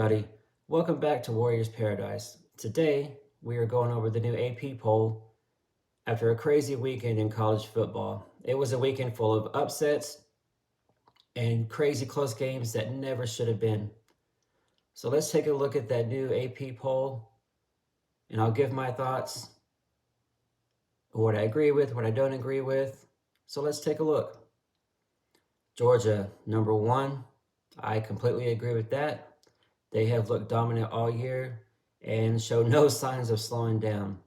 everybody. Welcome back to Warriors Paradise. Today, we are going over the new AP poll after a crazy weekend in college football. It was a weekend full of upsets and crazy close games that never should have been. So let's take a look at that new AP poll, and I'll give my thoughts, what I agree with, what I don't agree with. So let's take a look. Georgia, number one. I completely agree with that. They have looked dominant all year and show no signs of slowing down.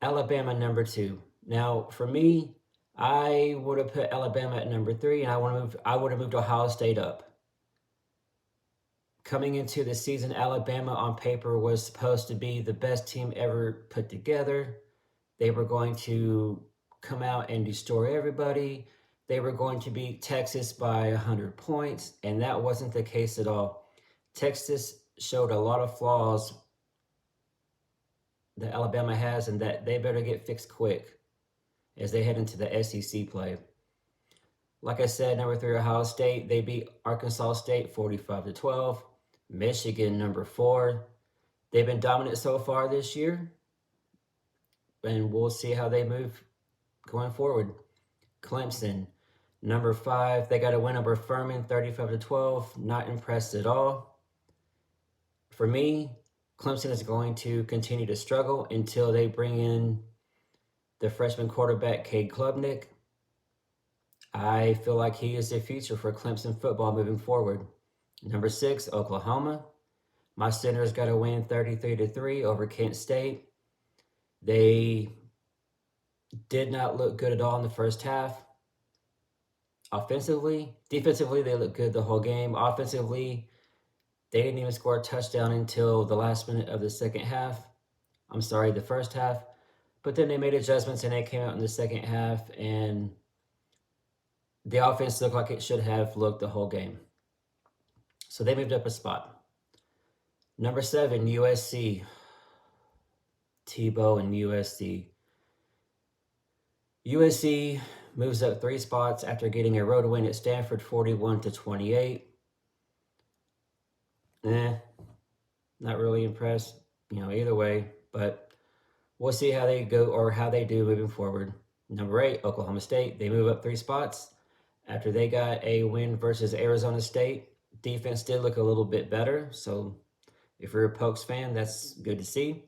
Alabama, number two. Now, for me, I would have put Alabama at number three, and I would have moved Ohio State up. Coming into the season, Alabama on paper was supposed to be the best team ever put together. They were going to come out and destroy everybody. They were going to beat Texas by 100 points, and that wasn't the case at all. Texas showed a lot of flaws that Alabama has, and that they better get fixed quick as they head into the SEC play. Like I said, number three, Ohio State. They beat Arkansas State 45-12. Michigan, number four. They've been dominant so far this year, and we'll see how they move going forward. Clemson, number five. They got a win over Furman 35-12. Not impressed at all. For me, Clemson is going to continue to struggle until they bring in the freshman quarterback, Cade Klubnik. I feel like he is the future for Clemson football moving forward. Number six, Oklahoma. My Sooners got a win 33-3 over Kent State. They did not look good at all in the first half. Defensively, they looked good the whole game. Offensively, they didn't even score a touchdown until the last minute of the the first half. But then they made adjustments and they came out in the second half, and the offense looked like it should have looked the whole game. So they moved up a spot. Number seven, USC. Tebow and USC. USC moves up 3 spots after getting a road win at Stanford 41-28. Not really impressed, either way, but we'll see how they go or how they do moving forward. Number 8, Oklahoma State. They move up 3 spots after they got a win versus Arizona State. Defense did look a little bit better, so if you're a Pokes fan, that's good to see.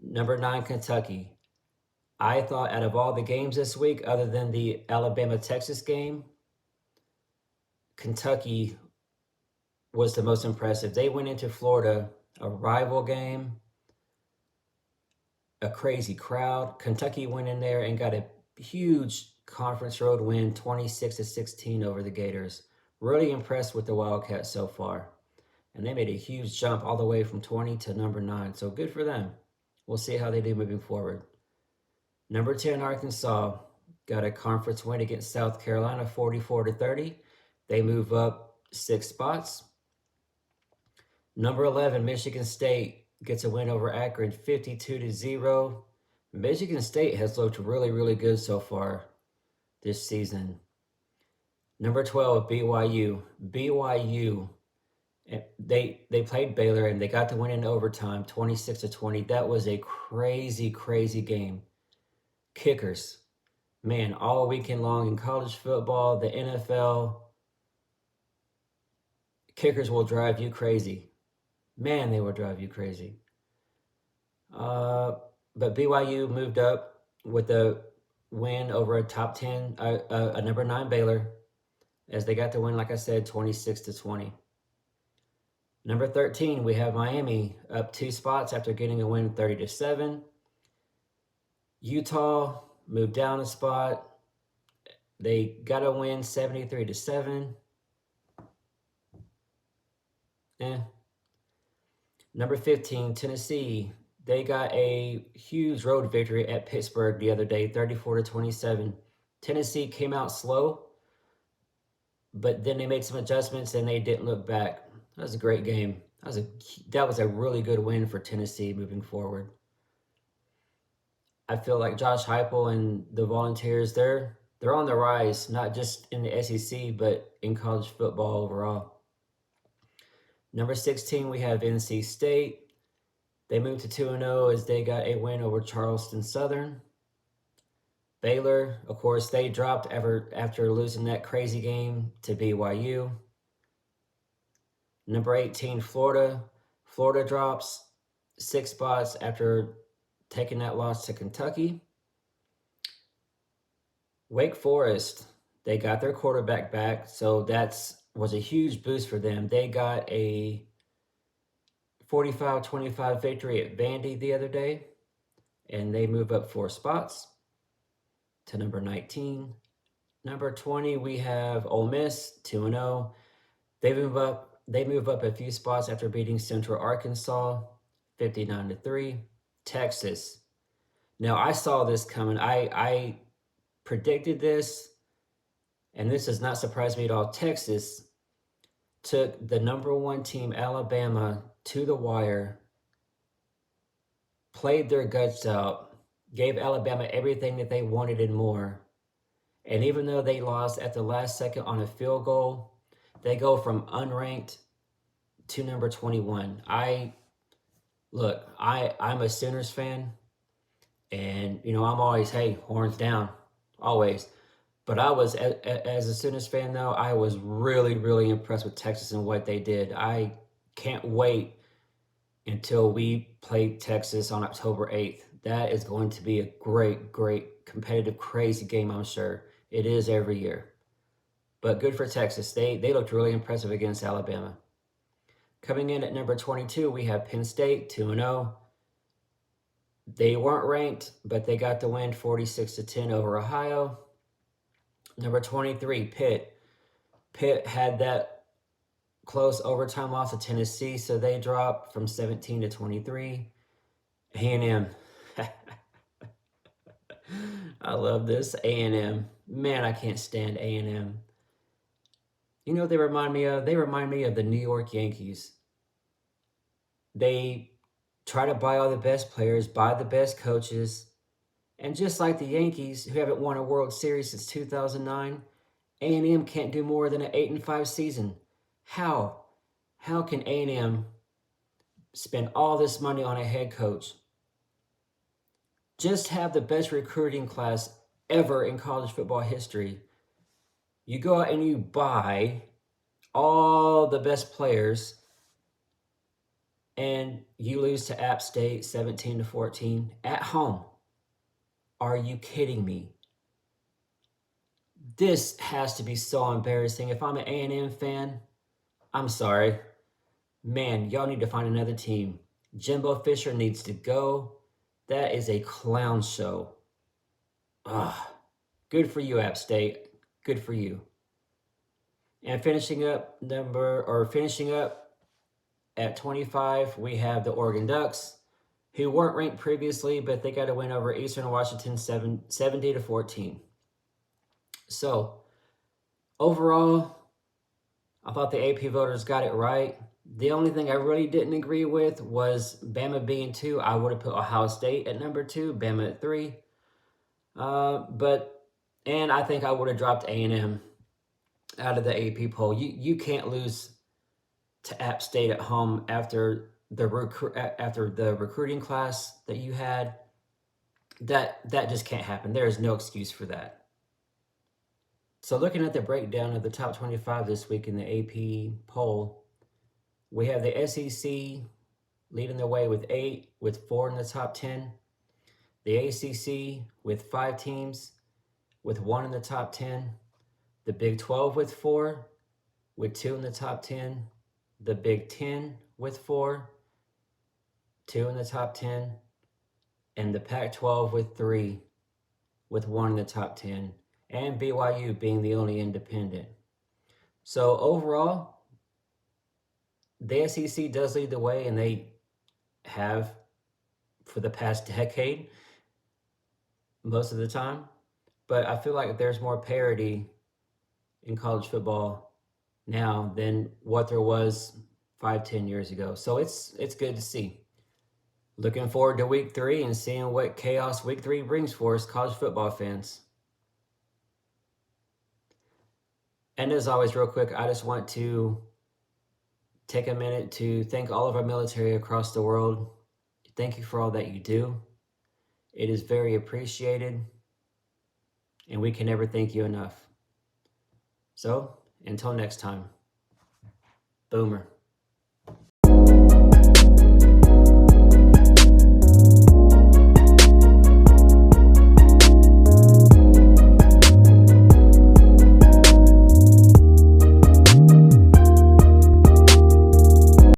Number 9, Kentucky. I thought out of all the games this week, other than the Alabama-Texas game, Kentucky was the most impressive. They went into Florida, a rival game, a crazy crowd. Kentucky went in there and got a huge conference road win, 26-16 over the Gators. Really impressed with the Wildcats so far. And they made a huge jump all the way from 20 to number 9. So good for them. We'll see how they do moving forward. Number 10, Arkansas got a conference win against South Carolina, 44-30. They move up 6 spots. Number 11, Michigan State gets a win over Akron, 52-0. Michigan State has looked really, really good so far this season. Number 12, BYU. BYU, they played Baylor and they got the win in overtime, 26-20. That was a crazy, crazy game. Kickers, man, all weekend long in college football, the NFL, kickers will drive you crazy. Man, they will drive you crazy. But BYU moved up with a win over a top 10, a number 9 Baylor, as they got the win, like I said, 26-20. Number 13, we have Miami up 2 spots after getting a win 30-7. Utah moved down a spot. They got a win 73-7. Number 15, Tennessee. They got a huge road victory at Pittsburgh the other day, 34-27. Tennessee came out slow, but then they made some adjustments and they didn't look back. That was a great game. That was a really good win for Tennessee moving forward. I feel like Josh Heupel and the Volunteers, they're on the rise, not just in the SEC, but in college football overall. Number 16, we have NC State. They moved to 2-0 as they got a win over Charleston Southern. Baylor, of course, they dropped after losing that crazy game to BYU. Number 18, Florida. Florida drops 6 spots after taking that loss to Kentucky. Wake Forest, they got their quarterback back, so that was a huge boost for them. They got a 45-25 victory at Vandy the other day, and they move up 4 spots to number 19. Number 20, we have Ole Miss, 2-0. They move up a few spots after beating Central Arkansas, 59-3. Texas. Now, I saw this coming. I predicted this, and this does not surprise me at all. Texas took the number 1 team, Alabama, to the wire, played their guts out, gave Alabama everything that they wanted and more. And even though they lost at the last second on a field goal, they go from unranked to number 21. I'm a Sooners fan, and I'm always, hey, horns down, always. But as a Sooners fan though, I was really, really impressed with Texas and what they did. I can't wait until we play Texas on October 8th. That is going to be a great, great competitive, crazy game, I'm sure. It is every year. But good for Texas. They looked really impressive against Alabama. Coming in at number 22, we have Penn State, 2-0. They weren't ranked, but they got the win 46-10 over Ohio. Number 23, Pitt. Pitt had that close overtime loss to Tennessee, so they dropped from 17-23. A&M. I love this. A&M. Man, I can't stand A&M. You know what they remind me of? They remind me of the New York Yankees. They try to buy all the best players, buy the best coaches, and just like the Yankees, who haven't won a World Series since 2009, A&M can't do more than an 8-5 season. How? How can A&M spend all this money on a head coach? Just have the best recruiting class ever in college football history. You go out and you buy all the best players, and you lose to App State 17-14 at home. Are you kidding me? This has to be so embarrassing. If I'm an A&M fan, I'm sorry. Man, y'all need to find another team. Jimbo Fisher needs to go. That is a clown show. Ugh. Good for you, App State. Good for you. And finishing up at 25, we have the Oregon Ducks, who weren't ranked previously, but they got a win over Eastern Washington 70-14. So, overall, I thought the AP voters got it right. The only thing I really didn't agree with was Bama being 2. I would have put Ohio State at number 2, Bama at 3. And I think I would have dropped A&M out of the AP poll. You can't lose to App State at home after the recruiting class that you had. That just can't happen. There is no excuse for that. So looking at the breakdown of the top 25 this week in the AP poll, we have the SEC leading the way with 8, with 4 in the top 10. The ACC with 5 teams, with 1 in the top 10. The Big 12 with 4, with 2 in the top 10. The Big 10 with 4, 2 in the top 10. And the Pac-12 with 3, with 1 in the top 10. And BYU being the only independent. So overall, the SEC does lead the way, and they have for the past decade, most of the time. But I feel like there's more parity in college football now than what there was 5-10 years ago. So it's good to see. Looking forward to week 3 and seeing what chaos week 3 brings for us college football fans. And as always, real quick, I just want to take a minute to thank all of our military across the world. Thank you for all that you do. It is very appreciated, and we can never thank you enough. So, until next time, Boomer.